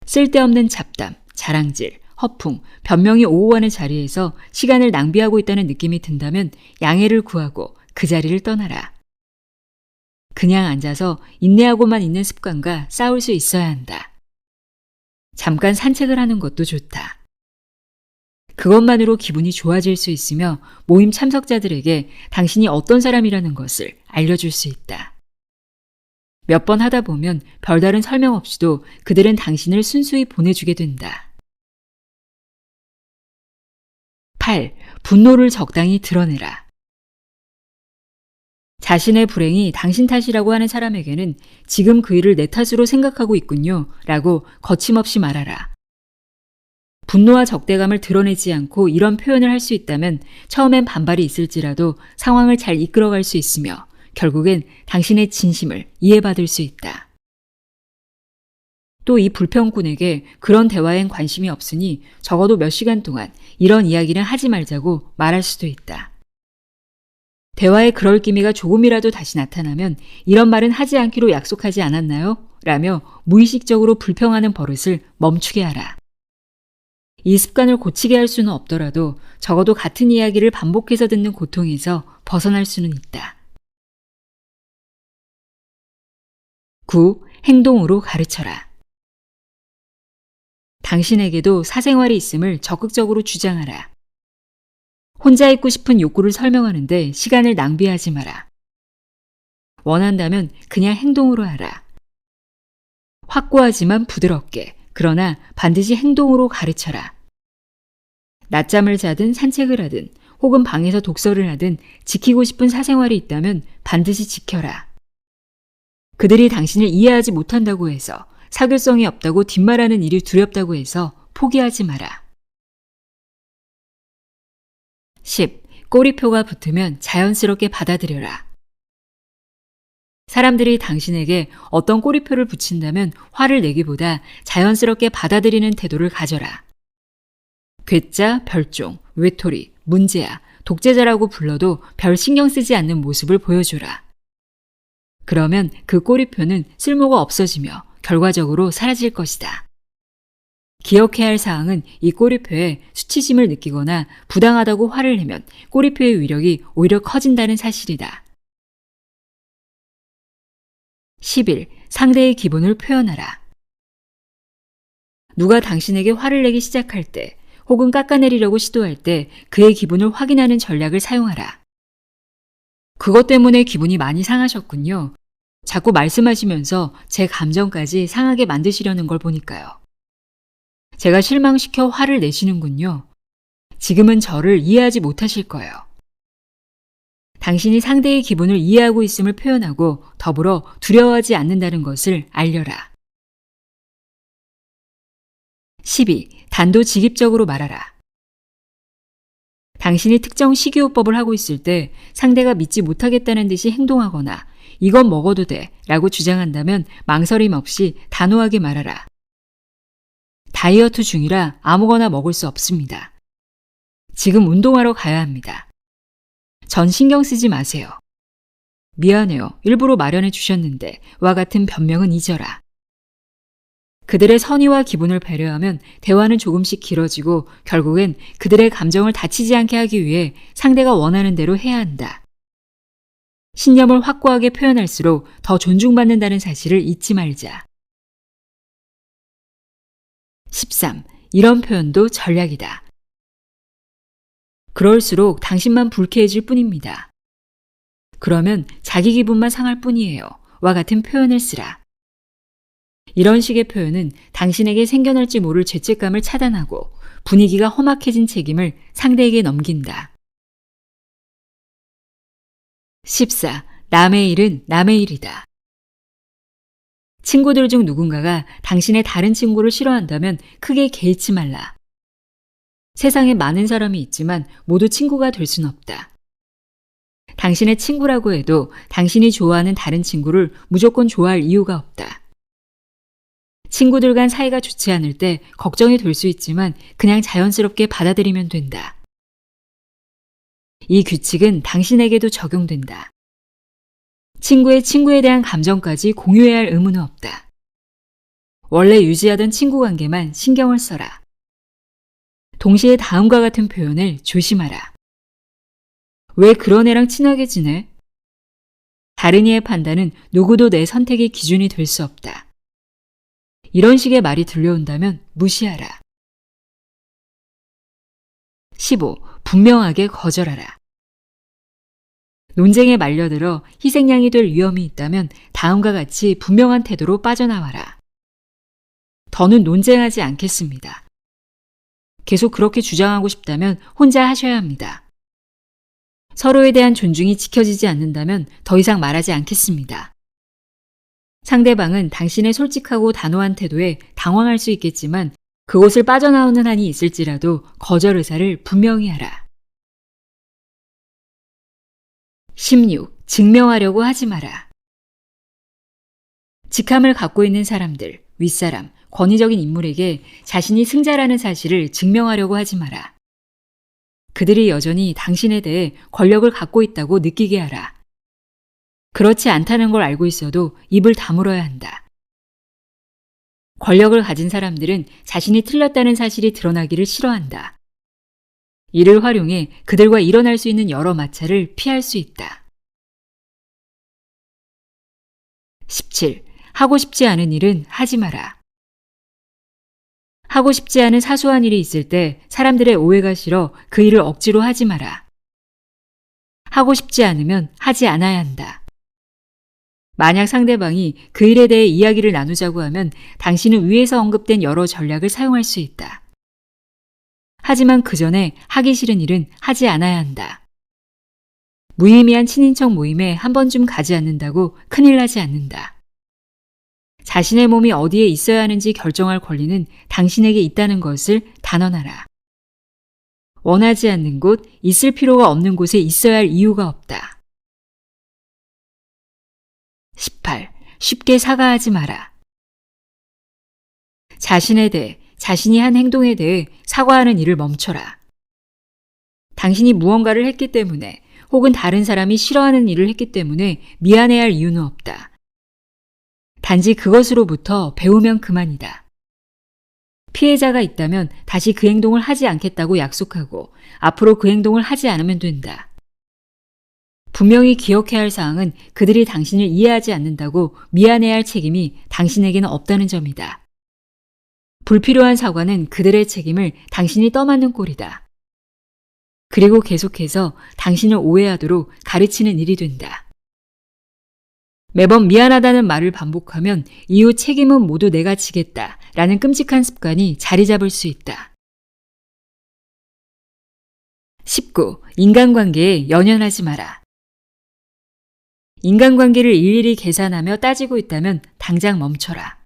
A: 쓸데없는 잡담, 자랑질, 허풍, 변명이 오오하는 자리에서 시간을 낭비하고 있다는 느낌이 든다면 양해를 구하고 그 자리를 떠나라. 그냥 앉아서 인내하고만 있는 습관과 싸울 수 있어야 한다. 잠깐 산책을 하는 것도 좋다. 그것만으로 기분이 좋아질 수 있으며 모임 참석자들에게 당신이 어떤 사람이라는 것을 알려줄 수 있다. 몇 번 하다 보면 별다른 설명 없이도 그들은 당신을 순수히 보내주게 된다. 8. 분노를 적당히 드러내라. 자신의 불행이 당신 탓이라고 하는 사람에게는 지금 그 일을 내 탓으로 생각하고 있군요 라고 거침없이 말하라. 분노와 적대감을 드러내지 않고 이런 표현을 할 수 있다면 처음엔 반발이 있을지라도 상황을 잘 이끌어갈 수 있으며 결국엔 당신의 진심을 이해받을 수 있다. 또 이 불평꾼에게 그런 대화엔 관심이 없으니 적어도 몇 시간 동안 이런 이야기는 하지 말자고 말할 수도 있다. 대화에 그럴 기미가 조금이라도 다시 나타나면 이런 말은 하지 않기로 약속하지 않았나요? 라며 무의식적으로 불평하는 버릇을 멈추게 하라. 이 습관을 고치게 할 수는 없더라도 적어도 같은 이야기를 반복해서 듣는 고통에서 벗어날 수는 있다. 9. 행동으로 가르쳐라. 당신에게도 사생활이 있음을 적극적으로 주장하라. 혼자 있고 싶은 욕구를 설명하는데 시간을 낭비하지 마라. 원한다면 그냥 행동으로 하라. 확고하지만 부드럽게, 그러나 반드시 행동으로 가르쳐라. 낮잠을 자든 산책을 하든 혹은 방에서 독서를 하든 지키고 싶은 사생활이 있다면 반드시 지켜라. 그들이 당신을 이해하지 못한다고 해서 사교성이 없다고 뒷말하는 일이 두렵다고 해서 포기하지 마라. 10. 꼬리표가 붙으면 자연스럽게 받아들여라. 사람들이 당신에게 어떤 꼬리표를 붙인다면 화를 내기보다 자연스럽게 받아들이는 태도를 가져라. 괴짜, 별종, 외톨이, 문제야, 독재자라고 불러도 별 신경 쓰지 않는 모습을 보여줘라. 그러면 그 꼬리표는 쓸모가 없어지며 결과적으로 사라질 것이다. 기억해야 할 사항은 이 꼬리표에 수치심을 느끼거나 부당하다고 화를 내면 꼬리표의 위력이 오히려 커진다는 사실이다. 11. 상대의 기분을 표현하라. 누가 당신에게 화를 내기 시작할 때 혹은 깎아내리려고 시도할 때 그의 기분을 확인하는 전략을 사용하라. 그것 때문에 기분이 많이 상하셨군요. 자꾸 말씀하시면서 제 감정까지 상하게 만드시려는 걸 보니까요. 제가 실망시켜 화를 내시는군요. 지금은 저를 이해하지 못하실 거예요. 당신이 상대의 기분을 이해하고 있음을 표현하고 더불어 두려워하지 않는다는 것을 알려라. 12. 단도직입적으로 말하라. 당신이 특정 식이요법을 하고 있을 때 상대가 믿지 못하겠다는 듯이 행동하거나 이건 먹어도 돼 라고 주장한다면 망설임 없이 단호하게 말하라. 다이어트 중이라 아무거나 먹을 수 없습니다. 지금 운동하러 가야 합니다. 전 신경 쓰지 마세요. 미안해요. 일부러 마련해 주셨는데 와 같은 변명은 잊어라. 그들의 선의와 기분을 배려하면 대화는 조금씩 길어지고 결국엔 그들의 감정을 다치지 않게 하기 위해 상대가 원하는 대로 해야 한다. 신념을 확고하게 표현할수록 더 존중받는다는 사실을 잊지 말자. 13. 이런 표현도 전략이다. 그럴수록 당신만 불쾌해질 뿐입니다. 그러면 자기 기분만 상할 뿐이에요. 와 같은 표현을 쓰라. 이런 식의 표현은 당신에게 생겨날지 모를 죄책감을 차단하고 분위기가 험악해진 책임을 상대에게 넘긴다. 14. 남의 일은 남의 일이다. 친구들 중 누군가가 당신의 다른 친구를 싫어한다면 크게 개의치 말라. 세상에 많은 사람이 있지만 모두 친구가 될 순 없다. 당신의 친구라고 해도 당신이 좋아하는 다른 친구를 무조건 좋아할 이유가 없다. 친구들 간 사이가 좋지 않을 때 걱정이 될 수 있지만 그냥 자연스럽게 받아들이면 된다. 이 규칙은 당신에게도 적용된다. 친구의 친구에 대한 감정까지 공유해야 할 의무는 없다. 원래 유지하던 친구 관계만 신경을 써라. 동시에 다음과 같은 표현을 조심하라. 왜 그런 애랑 친하게 지내? 다른 이의 판단은 누구도 내 선택의 기준이 될 수 없다. 이런 식의 말이 들려온다면 무시하라. 15. 분명하게 거절하라. 논쟁에 말려들어 희생양이 될 위험이 있다면 다음과 같이 분명한 태도로 빠져나와라. 더는 논쟁하지 않겠습니다. 계속 그렇게 주장하고 싶다면 혼자 하셔야 합니다. 서로에 대한 존중이 지켜지지 않는다면 더 이상 말하지 않겠습니다. 상대방은 당신의 솔직하고 단호한 태도에 당황할 수 있겠지만 그곳을 빠져나오는 한이 있을지라도 거절 의사를 분명히 하라. 16. 증명하려고 하지 마라. 직함을 갖고 있는 사람들, 윗사람, 권위적인 인물에게 자신이 승자라는 사실을 증명하려고 하지 마라. 그들이 여전히 당신에 대해 권력을 갖고 있다고 느끼게 하라. 그렇지 않다는 걸 알고 있어도 입을 다물어야 한다. 권력을 가진 사람들은 자신이 틀렸다는 사실이 드러나기를 싫어한다. 이를 활용해 그들과 일어날 수 있는 여러 마찰을 피할 수 있다. 17. 하고 싶지 않은 일은 하지 마라. 하고 싶지 않은 사소한 일이 있을 때 사람들의 오해가 싫어 그 일을 억지로 하지 마라. 하고 싶지 않으면 하지 않아야 한다. 만약 상대방이 그 일에 대해 이야기를 나누자고 하면 당신은 위에서 언급된 여러 전략을 사용할 수 있다. 하지만 그 전에 하기 싫은 일은 하지 않아야 한다. 무의미한 친인척 모임에 한 번쯤 가지 않는다고 큰일 나지 않는다. 자신의 몸이 어디에 있어야 하는지 결정할 권리는 당신에게 있다는 것을 단언하라. 원하지 않는 곳, 있을 필요가 없는 곳에 있어야 할 이유가 없다. 18. 쉽게 사과하지 마라. 자신에 대해, 자신이 한 행동에 대해 사과하는 일을 멈춰라. 당신이 무언가를 했기 때문에 혹은 다른 사람이 싫어하는 일을 했기 때문에 미안해야 할 이유는 없다. 단지 그것으로부터 배우면 그만이다. 피해자가 있다면 다시 그 행동을 하지 않겠다고 약속하고 앞으로 그 행동을 하지 않으면 된다. 분명히 기억해야 할 사항은 그들이 당신을 이해하지 않는다고 미안해야 할 책임이 당신에게는 없다는 점이다. 불필요한 사과는 그들의 책임을 당신이 떠맡는 꼴이다. 그리고 계속해서 당신을 오해하도록 가르치는 일이 된다. 매번 미안하다는 말을 반복하면 이후 책임은 모두 내가 지겠다 라는 끔찍한 습관이 자리 잡을 수 있다. 19. 인간관계에 연연하지 마라. 인간관계를 일일이 계산하며 따지고 있다면 당장 멈춰라.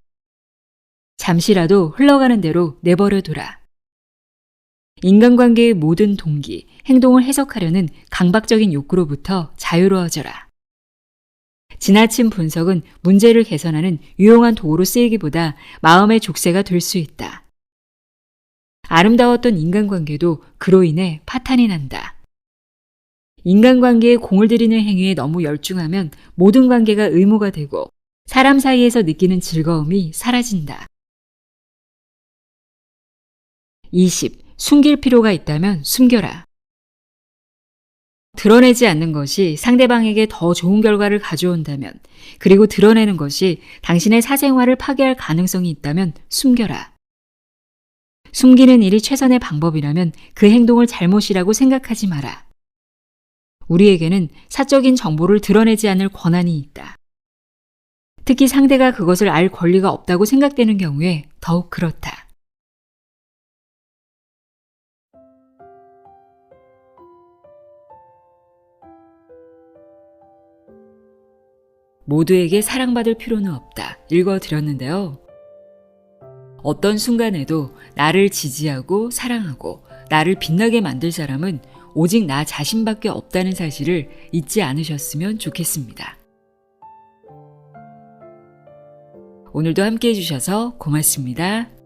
A: 잠시라도 흘러가는 대로 내버려두라. 인간관계의 모든 동기, 행동을 해석하려는 강박적인 욕구로부터 자유로워져라. 지나친 분석은 문제를 개선하는 유용한 도구로 쓰이기보다 마음의 족쇄가 될 수 있다. 아름다웠던 인간관계도 그로 인해 파탄이 난다. 인간관계에 공을 들이는 행위에 너무 열중하면 모든 관계가 의무가 되고 사람 사이에서 느끼는 즐거움이 사라진다. 20. 숨길 필요가 있다면 숨겨라. 드러내지 않는 것이 상대방에게 더 좋은 결과를 가져온다면, 그리고 드러내는 것이 당신의 사생활을 파괴할 가능성이 있다면 숨겨라. 숨기는 일이 최선의 방법이라면 그 행동을 잘못이라고 생각하지 마라. 우리에게는 사적인 정보를 드러내지 않을 권한이 있다. 특히 상대가 그것을 알 권리가 없다고 생각되는 경우에 더욱 그렇다. 모두에게 사랑받을 필요는 없다. 읽어드렸는데요. 어떤 순간에도 나를 지지하고 사랑하고 나를 빛나게 만들 사람은 오직 나 자신밖에 없다는 사실을 잊지 않으셨으면 좋겠습니다. 오늘도 함께 해주셔서 고맙습니다.